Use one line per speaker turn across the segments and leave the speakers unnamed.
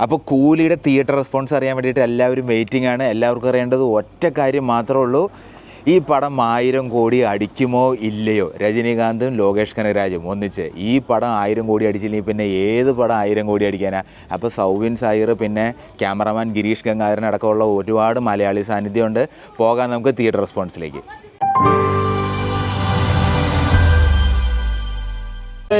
അപ്പോൾ കൂലിയുടെ theatre response അറിയാൻ വേണ്ടിയിട്ട് എല്ലാവരും വെയിറ്റിംഗ് ആണ്. എല്ലാവർക്കും അറിയേണ്ടത് ഒറ്റ കാര്യം മാത്രമേ ഉള്ളൂ, ഈ പടം 1000 കോടി അടിക്കുമോ ഇല്ലയോ. രജനീകാന്തും ലോകേഷ് കനകരാജും ഒന്നിച്ച് ഈ പടം 1000 കോടി അടിച്ചില്ലെങ്കിൽ പിന്നെ ഏത് പടം 1000 കോടി അടിക്കാനാ? അപ്പോൾ സൗബിൻ സായിർ, പിന്നെ ക്യാമറമാൻ ഗിരീഷ് ഗംഗാധരൻ അടക്കമുള്ള ഒരുപാട് മലയാളി സാന്നിധ്യമുണ്ട്. പോകാം നമുക്ക് തിയേറ്റർ റെസ്പോൺസിലേക്ക്.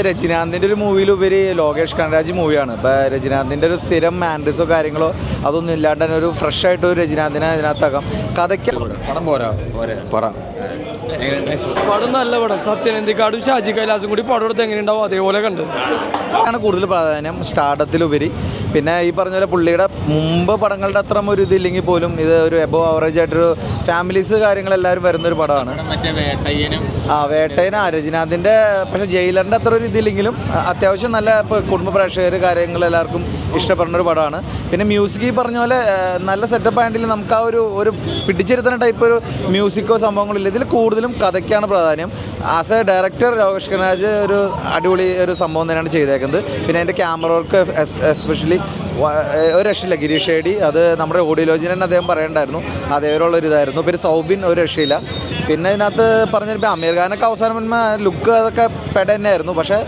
രജനീകാന്തിൻ്റെ ഒരു മൂവിയിലുപരി ലോകേഷ് കനകരാജ് മൂവിയാണ്. ഇപ്പോൾ രജനീകാന്തിൻ്റെ ഒരു സ്ഥിരം മാൻഡ്രിസോ കാര്യങ്ങളോ അതൊന്നും ഇല്ലാണ്ട് തന്നെ ഒരു ഫ്രഷ് ആയിട്ട് ഒരു രജനീകാന്തിനെ അതിനകത്താക്കാം. കഥയ്ക്ക്
പടം പോരാ
പടം നല്ല പടം. സത്യനന്ദിക്കാടും ഷാജി കൈലാസും കൂടി പടം എടുത്ത് എങ്ങനെ ഉണ്ടാവും അതേപോലെ കണ്ട്
ആണ് കൂടുതൽ പ്രാധാന്യം സ്റ്റാർഡത്തിലുപരി. പിന്നെ ഈ പറഞ്ഞ പോലെ പുള്ളിയുടെ മുമ്പ് പടങ്ങളുടെ അത്ര ഒരു ഇതില്ലെങ്കിൽ പോലും ഇത് ഒരു എബോവ് ആവറേജ് ആയിട്ടൊരു ഫാമിലീസ് കാര്യങ്ങളെല്ലാവരും വരുന്നൊരു പടമാണ്. വേട്ടയനും രജനീകാന്തിൻ്റെ, പക്ഷേ ജയിലറിൻ്റെ അത്ര ഒരു ഇതില്ലെങ്കിലും അത്യാവശ്യം നല്ല കുടുംബ പ്രേക്ഷകർ കാര്യങ്ങളെല്ലാവർക്കും ഇഷ്ടപ്പെടുന്നൊരു പടമാണ്. പിന്നെ മ്യൂസിക് ഈ പറഞ്ഞ പോലെ നല്ല സെറ്റപ്പ് ആയെങ്കിൽ നമുക്ക് ആ ഒരു പിടിച്ചിരുത്തുന്ന ടൈപ്പ് ഒരു മ്യൂസിക്കോ സംഭവങ്ങളില്ല. ഇതിൽ കൂടുതലും കഥയ്ക്കാണ് പ്രാധാന്യം. As a director Lokesh Kanagaraj ഒരു അടിപൊളി ഒരു സംഭവം തന്നെയാണ് ചെയ്തേക്കുന്നത്. പിന്നെ അതിൻ്റെ ക്യാമറ വർക്ക് എസ്പെഷ്യലി ഒരു രക്ഷയില്ല. ഗിരീഷ് ഷേഡി അത് നമ്മുടെ ഓഡിയോലോജിന് തന്നെ അദ്ദേഹം പറയണ്ടായിരുന്നു, അതേപോലുള്ളൊരു ഇതായിരുന്നു. പിന്നെ സൗബിൻ ഒരു രക്ഷയില്ല. പിന്നെ ഇതിനകത്ത് പറഞ്ഞപ്പോൾ അമീർ ഖാനൊക്കെ അവസാനം വരുമ്പോൾ ലുക്ക് അതൊക്കെ പെട തന്നെയായിരുന്നു. പക്ഷേ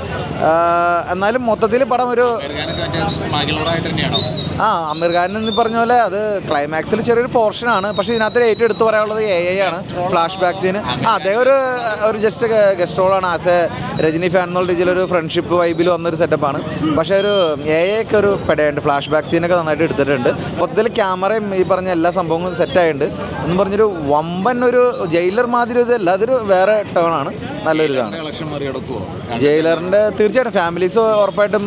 എന്നാലും മൊത്തത്തിൽ പടം ഒരു അമീർ ഖാൻ എന്ന് പറഞ്ഞ പോലെ അത് ക്ലൈമാക്സിൽ ചെറിയൊരു പോർഷനാണ്. പക്ഷേ ഇതിനകത്ത് ഏറ്റവും എടുത്ത് പറയാനുള്ളത് AI ആണ്. ഫ്ലാഷ് ബാക്സിന് അദ്ദേഹം ഒരു ജസ്റ്റ് ഗസ്റ്റ് റോളാണ്. ആസ് എ രജനി ഫാൻ എന്നുള്ള രീതിയിലൊരു ഫ്രണ്ട്ഷിപ്പ് വൈബിൽ വന്നൊരു സെറ്റപ്പാണ്. പക്ഷേ ഒരു AI ഒക്കെ ഒരു പെടയുണ്ട്. ഫ്ലാഷ് ബാക്ക് സീനൊക്കെ നന്നായിട്ട് എടുത്തിട്ടുണ്ട്. മൊത്തത്തിൽ ക്യാമറയും ഈ പറഞ്ഞ എല്ലാ സംഭവങ്ങളും സെറ്റായിട്ടുണ്ട്. എന്ന് പറഞ്ഞൊരു വമ്പൻ ഒരു ജയിലർ മാതിരി ഇതല്ല, അതൊരു വേറെ ടേണാണ്. നല്ലൊരു ഇതാണ് ജയിലറിൻ്റെ. തീർച്ചയായിട്ടും ഫാമിലീസ് ഉറപ്പായിട്ടും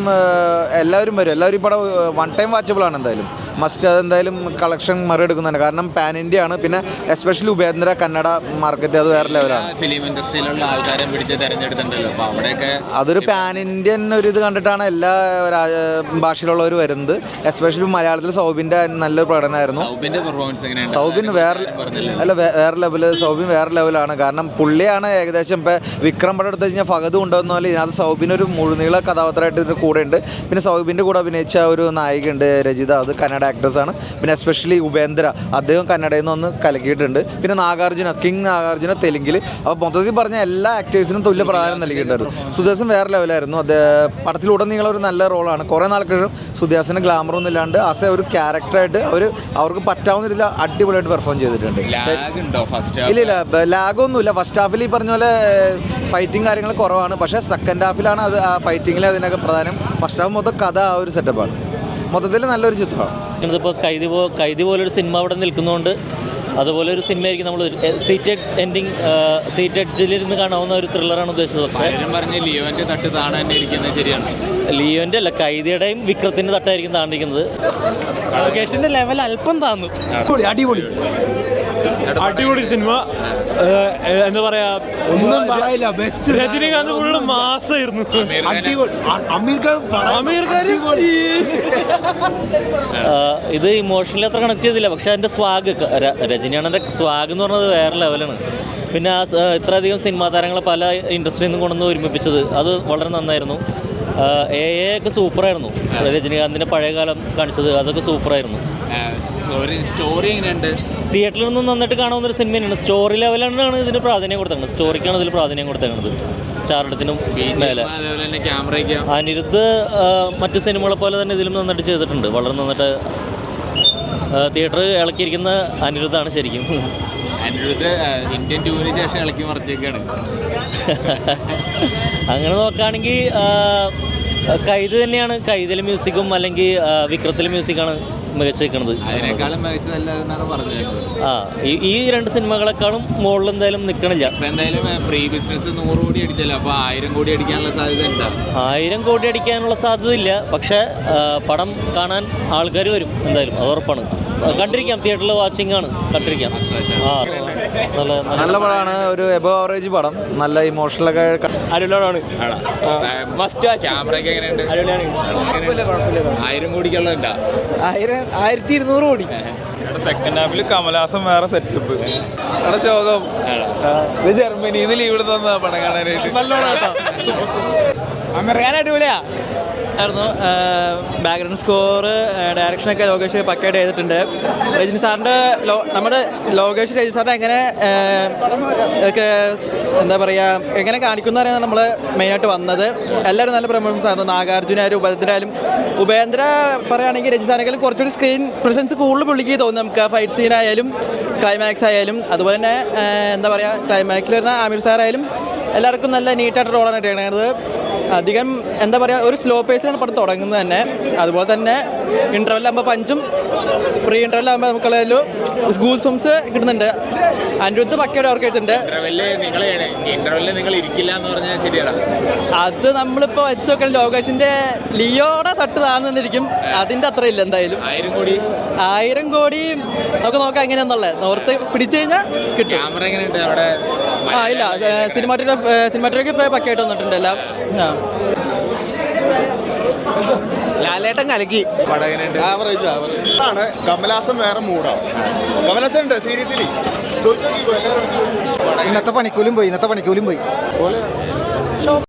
എല്ലാവരും വരും. എല്ലാവരും ഈ പടം വൺ ടൈം വാച്ചബിളാണ് എന്തായാലും. മസ്റ്റ് അതെന്തായാലും കളക്ഷൻ മറികെടുക്കുന്നുണ്ട്. കാരണം പാൻ ഇന്ത്യ ആണ്. പിന്നെ എസ്പെഷ്യലി ഉപേന്ദ്ര കന്നഡ മാർക്കറ്റ് അത് വേറെ ലെവലാണ്.
ഫിലിം ഇൻഡസ്ട്രിയിലുള്ള ആൾക്കാരെ പിടിച്ച് തിരഞ്ഞെടുത്തിട്ടുണ്ടല്ലോ. അപ്പോൾ അവിടെയൊക്കെ
അതൊരു പാൻ ഇന്ത്യൻ ഒരു ഇത് കണ്ടിട്ടാണ് എല്ലാ ഭാഷയിലുള്ളവർ വരുന്നത്. എസ്പെഷ്യലി മലയാളത്തിൽ സൗബിൻ്റെ നല്ലൊരു പ്രകടനമായിരുന്നു. സൗബിൻ വേറെ ലെവല്. സൗബിൻ വേറെ ലെവലാണ്. കാരണം പുള്ളിയാണ് ഏകദേശം ഇപ്പോൾ വിക്രം പടം എടുത്ത് കഴിഞ്ഞാൽ ഫഹദ് കൊണ്ടുവന്ന പോലെ ഇതിനകത്ത് സൗബിനൊരു മുഴുനീള കഥാപാത്രമായിട്ട് ഇതിൻ്റെ കൂടെ ഉണ്ട്. പിന്നെ സൗബിൻ്റെ കൂടെ അഭിനയിച്ച ഒരു നായികയുണ്ട് രജിത, അത് കന്നഡ ആക്ട്രസ്സാണ്. പിന്നെ എസ്പെഷ്യലി ഉപേന്ദ്ര, അദ്ദേഹം കന്നഡയിൽ നിന്ന് ഒന്ന് കലക്കിയിട്ടുണ്ട്. പിന്നെ കിങ് നാഗാർജുന തെലുങ്കിൽ. അപ്പോൾ മൊത്തത്തിൽ പറഞ്ഞ എല്ലാ ആക്ടേഴ്സിനും തുല്യ പ്രാധാന്യം നൽകിയിട്ടുണ്ടായിരുന്നു. സുദ്യാസൻ വേറെ ലെവലായിരുന്നു. അത് പടത്തിലുടനീളം ഒരു നല്ല റോളാണ്. കുറേ നാൾക്ക് സുദ്യാസിന് ഗ്ലാമറൊന്നും ഇല്ലാണ്ട് ആസ് എ ഒരു ക്യാരക്ടറായിട്ട് അവർക്ക് പറ്റാവുന്ന രീതിയിൽ അടിപൊളിയായിട്ട് പെർഫോം ചെയ്തിട്ടുണ്ട്. ഇല്ല ലാഗൊന്നുമില്ല. ഫസ്റ്റ് ഹാഫിൽ ഈ പറഞ്ഞ പോലെ ഫൈറ്റിങ് കാര്യങ്ങൾ കുറവാണ്. പക്ഷേ സെക്കൻഡ് ഹാഫിലാണ് അത് ആ ഫൈറ്റിങ്ങിൽ അതിനൊക്കെ പ്രധാനം. ഫസ്റ്റ് ഹാഫ് മൊത്തം കഥ ആ ഒരു സെറ്റപ്പാണ്. മൊത്തത്തിൽ നല്ലൊരു ചിത്രമാണ്.
ഇതിപ്പോൾ കൈതി പോലൊരു സിനിമ അവിടെ നിൽക്കുന്നതുകൊണ്ട് അതുപോലെ ഒരു സിനിമയായിരിക്കും നമ്മൾ സീറ്റഡ് എൻഡിങ് സീറ്റ് എഡ്ജിലിരുന്ന് കാണാവുന്ന ഒരു ത്രില്ലറാണ് ഉദ്ദേശിച്ചത്. പക്ഷേ
ലിയോന്റെ തട്ട് താണ തന്നെ ഇരിക്കുന്നത് ശരിയാണ്.
ലിയോന്റെ അല്ല, കൈതിയുടെയും വിക്രത്തിൻ്റെ തട്ടായിരിക്കും താണ്ടിരിക്കുന്നത്.
ലൊക്കേഷൻ്റെ ലെവൽ അല്പം താന്നു.
അടിപൊളി സിനിമ. എന്താ പറയാ, ഒന്നും പറയില്ല. ബെസ്റ്റ്. രജനീകാന്ത് ഫുള്ള് മാസായിരുന്നു.
ഇത് ഇമോഷണലി അത്ര കണക്ട് ചെയ്തില്ല. പക്ഷെ അതിൻ്റെ സ്വാഗ്, രജനിയാണൻ്റെ സ്വാഗ് എന്ന് പറഞ്ഞത് വേറെ ലെവലാണ്. പിന്നെ ഇത്രയധികം സിനിമാ താരങ്ങളെ പല ഇൻഡസ്ട്രിയിൽ നിന്നും കൊണ്ടുവന്ന് ഒരുമിപ്പിച്ചത് അത് വളരെ നന്നായിരുന്നു. AI ഒക്കെ സൂപ്പറായിരുന്നു. രജനീകാന്തിൻ്റെ പഴയകാലം കാണിച്ചത് അതൊക്കെ സൂപ്പറായിരുന്നു.
സ്റ്റോറി എങ്ങനെയുണ്ട്?
തിയേറ്ററിൽ നിന്നും നന്നായിട്ട് കാണാവുന്നൊരു സിനിമ തന്നെയാണ്. സ്റ്റോറി ലെവലാണ് ഇതിന് പ്രാധാന്യം കൊടുത്തേക്കുന്നത്. സ്റ്റോറിക്കാണ് ഇതിൽ പ്രാധാന്യം കൊടുത്തേക്കുന്നത്. സ്റ്റാർഡത്തിനും മേലെ. അനിരുദ്ധ് മറ്റു സിനിമകളെ പോലെ തന്നെ ഇതിലും നന്നായിട്ട് ചെയ്തിട്ടുണ്ട്. വളരെ നന്നായിട്ട് തിയേറ്റർ ഇളക്കിയിരിക്കുന്ന അനിരുദ്ധാണ് ശരിക്കും.
അനിരുദ്ധ് ഇന്ത്യൻ ടൂറിന് ശേഷം ഇളക്കി മറിച്ചേക്കാണ്.
അങ്ങനെ നോക്കുകയാണെങ്കിൽ കൈത് തന്നെയാണ്. കൈതിലെ മ്യൂസിക്കും അല്ലെങ്കിൽ വിക്രത്തിലെ മ്യൂസിക്കാണ് മികച്ചു നിൽക്കുന്നത്. ഈ രണ്ട് സിനിമകളെക്കാളും മുകളിൽ എന്തായാലും നിൽക്കണില്ല.
എന്തായാലും പ്രീ ബിസിനസ് 100 കോടി അടിച്ചല്ലോ. അപ്പോൾ 1000 കോടി അടിക്കാനുള്ള സാധ്യത ഉണ്ടോ?
1000 കോടി അടിക്കാനുള്ള സാധ്യത ഇല്ല. പക്ഷേ പടം കാണാൻ ആൾക്കാർ വരും എന്തായാലും, അത് ഉറപ്പാണ്. കണ്ടിരിക്കാം. തിയേറ്ററിൽ വാച്ചിങ് ആണ്, കണ്ടിരിക്കാം.
നല്ല പടമാണ്. ഒരു എബോ ആവറേജ് പടം. നല്ല ഇമോഷണലൊക്കെ
അടിപൊളിയാണ്.
ക്യാമറയൊക്കെ എങ്ങനെയുണ്ട്? 1000 കോടിക്കുള്ളതുണ്ടോ?
1200 കോടി.
സെക്കൻഡ് ഹാഫിൽ കമലഹാസൻ വേറെ സെറ്റപ്പ്. ശോകം. ഇത് ജർമ്മനിന്ന് ലീവ് എടുത്ത് വന്ന പടം കാണാനായിട്ട്.
അമീർ ഖാൻ അടിപൊളിയാ.
ആയിരുന്നു. ബാക്ക്ഗ്രൗണ്ട് സ്കോർ, ഡയറക്ഷനൊക്കെ ലോകേഷ് പക്കയായിട്ട് ചെയ്തിട്ടുണ്ട്. രജനി സാറിൻ്റെ നമ്മുടെ ലോകേഷ് രജനി സാറിനെ എങ്ങനെ എന്താ പറയുക എങ്ങനെ കാണിക്കുന്ന പറയുന്നത് നമ്മൾ മെയിനായിട്ട് വന്നത്. എല്ലാവരും നല്ല പെർഫോമൻസ് ആയിരുന്നു. നാഗാർജുനായാലും ഉപേന്ദ്ര പറയുകയാണെങ്കിൽ രജനി സാറിനെങ്കിലും കുറച്ചുകൂടി സ്ക്രീൻ പ്രസൻസ് കൂടുതൽ പുള്ളിക്ക് തോന്നും. നമുക്ക് ഫൈറ്റ് സീനായാലും ക്ലൈമാക്സ് ആയാലും അതുപോലെ തന്നെ എന്താ പറയുക ക്ലൈമാക്സിൽ വരുന്ന ആമിർ സാറായാലും എല്ലാവർക്കും നല്ല നീറ്റായിട്ട് റോളാണ് ഇട്ടേക്കുന്നത്. അധികം എന്താ പറയുക ഒരു സ്ലോ പേസിലാണ് പടം തുടങ്ങുന്നത് തന്നെ. അതുപോലെ തന്നെ ഇൻ്റർവെല്ലാകുമ്പോൾ പഞ്ചും പ്രീ ഇൻ്റർവെല്ലാകുമ്പോൾ നമുക്കുള്ളൊരു ഗൂസ് ബംസ് കിട്ടുന്നുണ്ട്. അനിരുദ്ധ് പക്കയുടെ അവർക്ക് എത്തുന്നുണ്ട്. അത് നമ്മളിപ്പോൾ വെച്ച് നോക്കണം ലോകേഷിൻ്റെ ലിയോടെ തട്ട് താഴ്ന്നിരിക്കും. അതിൻ്റെ അത്ര ഇല്ല എന്തായാലും. 1000 കോടി നമുക്ക് നോക്കാം എങ്ങനെയാണെന്നുള്ളത്. നോർത്ത് പിടിച്ചു കഴിഞ്ഞാൽ കിട്ടും. ഇല്ല സിനിമാറ്റോഗ്രാഫി പക്കയായിട്ട് വന്നിട്ടുണ്ട് എല്ലാം.
ലാലേട്ടൻ കലക്കി.
ആണ് കമലഹാസൻ വേറെ മൂടാണ്. കമലഹാസൻ ഉണ്ട് സീരിയസ്ലി.
ഇന്നത്തെ പണിക്കൂലും പോയി